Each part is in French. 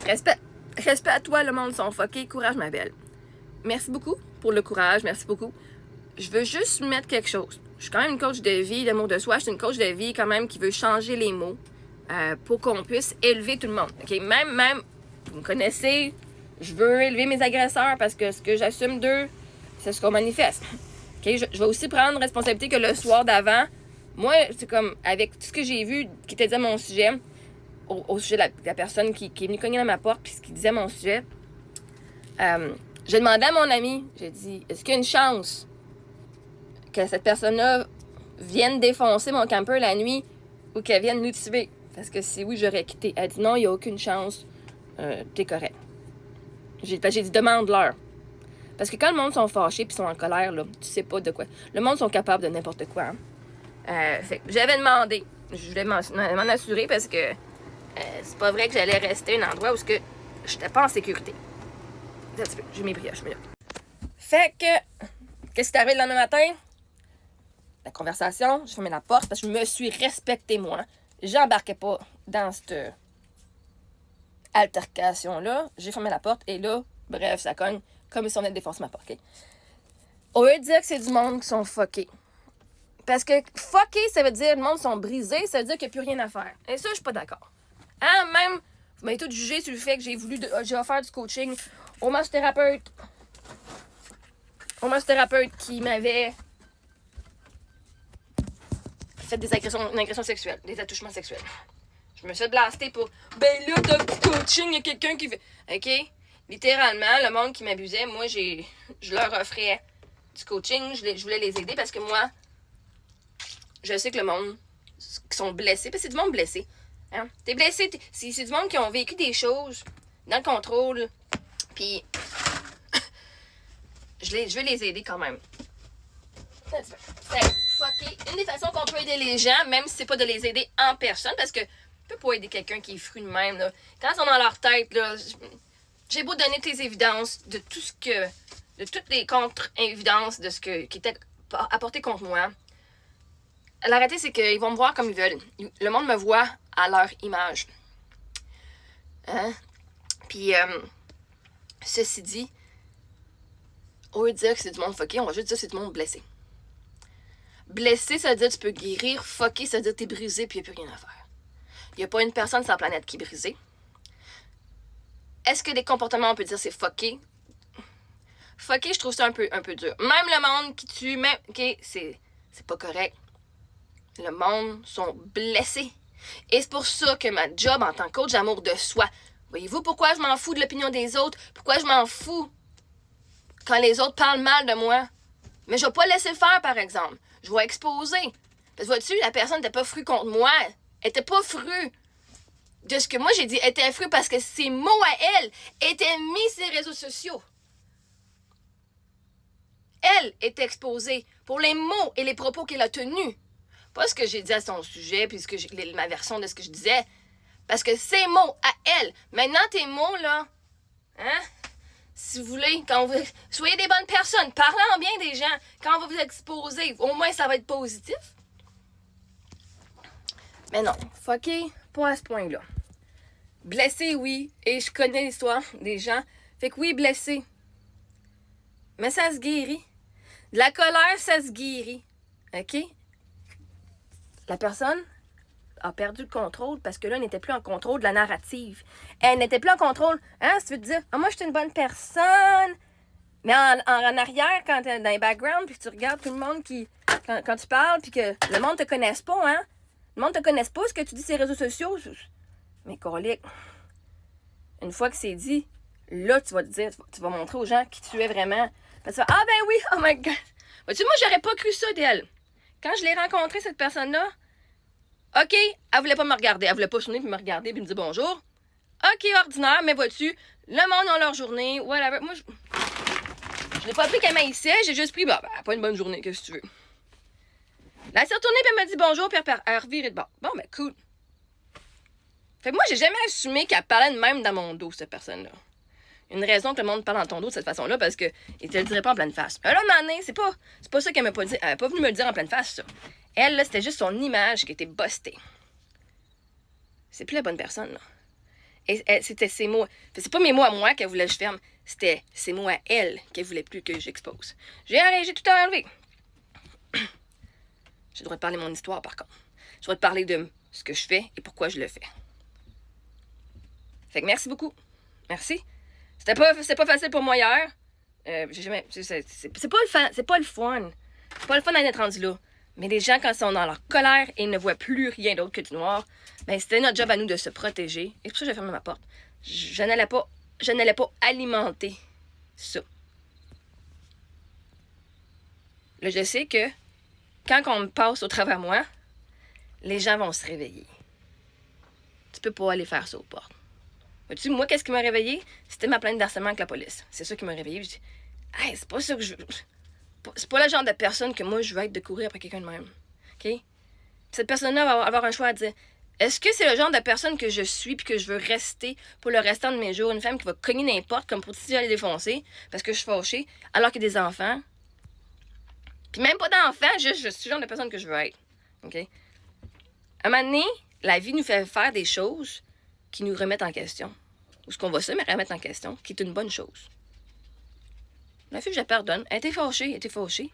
Respect à toi, le monde sont fuckés. Courage, ma belle. Merci beaucoup pour le courage. Merci beaucoup. Je veux juste mettre quelque chose. Je suis quand même une coach de vie, d'amour de soi. Je suis une coach de vie quand même qui veut changer les mots pour qu'on puisse élever tout le monde. Okay? Même, vous me connaissez, je veux élever mes agresseurs parce que ce que j'assume d'eux, c'est ce qu'on manifeste. Okay? Je vais aussi prendre responsabilité que le soir d'avant, moi, c'est comme avec tout ce que j'ai vu qui était dit à mon sujet, au sujet de la personne qui est venue cogner dans ma porte, puis ce qu'il disait à mon sujet, j'ai demandé à mon ami, j'ai dit, est-ce qu'il y a une chance que cette personne-là vienne défoncer mon camper la nuit ou qu'elle vienne nous tuer? Parce que si oui, j'aurais quitté. Elle dit non, il n'y a aucune chance, t'es correct. J'ai dit, demande-leur. Parce que quand le monde sont fâchés puis sont en colère, là, tu sais pas de quoi. Le monde sont capables de n'importe quoi. Hein? Fait que j'avais demandé. Je voulais m'en assurer parce que c'est pas vrai que j'allais rester à un endroit où je n'étais pas en sécurité. J'ai mes brioches, mais là. Fait que, qu'est-ce qui est arrivé le lendemain matin? La conversation, j'ai fermé la porte parce que je me suis respectée, moi. J'embarquais pas dans cette altercation-là. J'ai fermé la porte et là, bref, ça cogne comme si on venait de défoncer ma porte. Okay? Au lieu de dire que c'est du monde qui sont fuckés. Parce que fucké, ça veut dire le monde sont brisés, ça veut dire qu'il n'y a plus rien à faire. Et ça, je suis pas d'accord. Hein, même, vous m'avez tout jugé sur le fait que j'ai offert du coaching au massothérapeute qui m'avait fait une agression sexuelle, des attouchements sexuels. Je me suis blaster pour, ben là, t'as du coaching, il y a quelqu'un qui veut... OK? Littéralement, le monde qui m'abusait, moi, je leur offrais du coaching, je voulais les aider parce que moi, je sais que le monde qui sont blessés, parce que c'est du monde blessé. Hein? T'es blessé, c'est du monde qui ont vécu des choses dans le contrôle, puis je veux les aider quand même. Fucké. Une des façons qu'on peut aider les gens, même si c'est pas de les aider en personne, parce que tu peux pas aider quelqu'un qui est fru de même, là. Quand ils sont dans leur tête, là, j'ai beau donner tes évidences de tout ce que... de toutes les contre-évidences de ce qui était apporté contre moi. La réalité, c'est qu'ils vont me voir comme ils veulent. Le monde me voit à leur image. Hein? Puis, ceci dit, au lieu de dire que c'est du monde fucké, on va juste dire que c'est du monde blessé. Blessé, ça veut dire que tu peux guérir. Fucké, ça veut dire que t'es brisé puis il n'y a plus rien à faire. Il n'y a pas une personne sur la planète qui est brisée. Est-ce que les comportements, on peut dire c'est fucké? Fucké, je trouve ça un peu dur. Même le monde qui tue, même... OK, c'est pas correct. Le monde sont blessés. Et c'est pour ça que ma job en tant que coach d'amour de soi, voyez-vous pourquoi je m'en fous de l'opinion des autres? Pourquoi je m'en fous quand les autres parlent mal de moi? Mais je vais pas laisser faire, par exemple. Je vais exposer. Parce que vois-tu, la personne n'était pas frue contre moi. Elle était pas frue de ce que moi j'ai dit. Elle était frue parce que ses mots à elle étaient mis sur les réseaux sociaux. Elle était exposée pour les mots et les propos qu'elle a tenus. Pas ce que j'ai dit à son sujet, puis ma version de ce que je disais. Parce que ses mots à elle. Maintenant, tes mots, là, hein? Si vous voulez, soyez des bonnes personnes, parlez en bien des gens. Quand on va vous exposer, au moins ça va être positif. Mais non, fucké, pas à ce point-là. Blessé, oui, et je connais l'histoire des gens. Fait que oui, blessé. Mais ça se guérit. De la colère, ça se guérit. OK? La personne a perdu le contrôle parce que là, elle n'était plus en contrôle de la narrative. Elle n'était plus en contrôle. Hein? Si tu veux te dire, moi, je suis une bonne personne. Mais en arrière, quand t'es dans les backgrounds, puis que tu regardes tout le monde quand tu parles, puis que le monde te connaisse pas, hein? Le monde te connaisse pas ce que tu dis sur les réseaux sociaux. Mais colique, une fois que c'est dit, là, tu vas te dire, tu vas montrer aux gens qui tu es vraiment. Parce que tu vas, ah ben oui, oh my God. Vois-tu, moi, j'aurais pas cru ça d'elle. Quand je l'ai rencontrée, cette personne-là, OK, elle voulait pas me regarder. Elle voulait pas sonner puis me regarder puis me dire bonjour. OK, ordinaire, mais vois-tu, le monde a leur journée, whatever. Moi, je l'ai pas appris qu'elle m'haïssait, j'ai juste pris, bah, pas une bonne journée, qu'est-ce que tu veux. Là, elle s'est retournée puis elle m'a dit bonjour puis elle a reviré de bord. Bon, ben, cool. Fait que moi, j'ai jamais assumé qu'elle parlait de même dans mon dos, cette personne-là. Une raison que le monde parle dans ton dos de cette façon-là, parce que il te le dirait pas en pleine face. Là, un moment donné, c'est pas ça qu'elle m'a pas dit. Elle n'est pas venue me le dire en pleine face, ça. Elle, là, c'était juste son image qui était bustée. C'est plus la bonne personne, là. C'était ses mots. C'est pas mes mots à moi qu'elle voulait que je ferme. C'était ses mots à elle qu'elle voulait plus que j'expose. J'ai tout enlevé. J'ai le droit de parler de mon histoire, par contre. J'ai le droit de parler de ce que je fais et pourquoi je le fais. Fait que merci beaucoup. Merci. C'était pas facile pour moi hier. C'est pas le fun. C'est pas le fun. C'est pas le fun d'être rendu là. Mais les gens, quand ils sont dans leur colère et ils ne voient plus rien d'autre que du noir, ben c'était notre job à nous de se protéger. Et c'est pour ça que j'ai fermé ma porte. Je n'allais pas alimenter ça. Là, je sais que quand on me passe au travers de moi, les gens vont se réveiller. Tu peux pas aller faire ça aux portes. Vois-tu, moi, qu'est-ce qui m'a réveillée? C'était ma plainte d'harcèlement avec la police. C'est ça qui m'a réveillée. Je dis, hey, c'est pas ça que je veux. C'est pas le genre de personne que moi, je veux être de courir après quelqu'un de même. OK? Cette personne-là va avoir un choix à dire. Est-ce que c'est le genre de personne que je suis puis que je veux rester pour le restant de mes jours? Une femme qui va cogner n'importe comme pour si j'allais défoncer parce que je suis fâchée alors qu'il y a des enfants. Puis même pas d'enfants, juste je suis le genre de personne que je veux être. OK? À un moment donné, la vie nous fait faire des choses qui nous remettent en question. Ou ce qu'on va se remettre en question, qui est une bonne chose. La fille, je la pardonne. Elle était fâchée.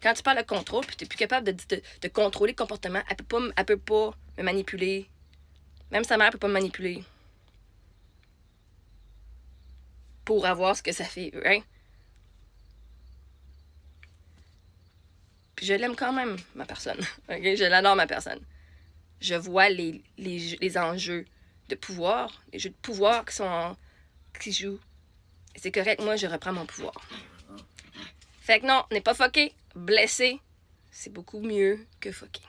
Quand tu parles de contrôle, puis tu n'es plus capable de contrôler le comportement, elle peut pas me manipuler. Même sa mère peut pas me manipuler. Pour avoir ce que ça fait, hein? Puis je l'aime quand même, ma personne. Okay? Je l'adore, ma personne. Je vois les enjeux de pouvoir, les jeux de pouvoir qui jouent. Et c'est correct, moi, je reprends mon pouvoir. Fait que non, n'est pas fucké. Blessé, c'est beaucoup mieux que fucké.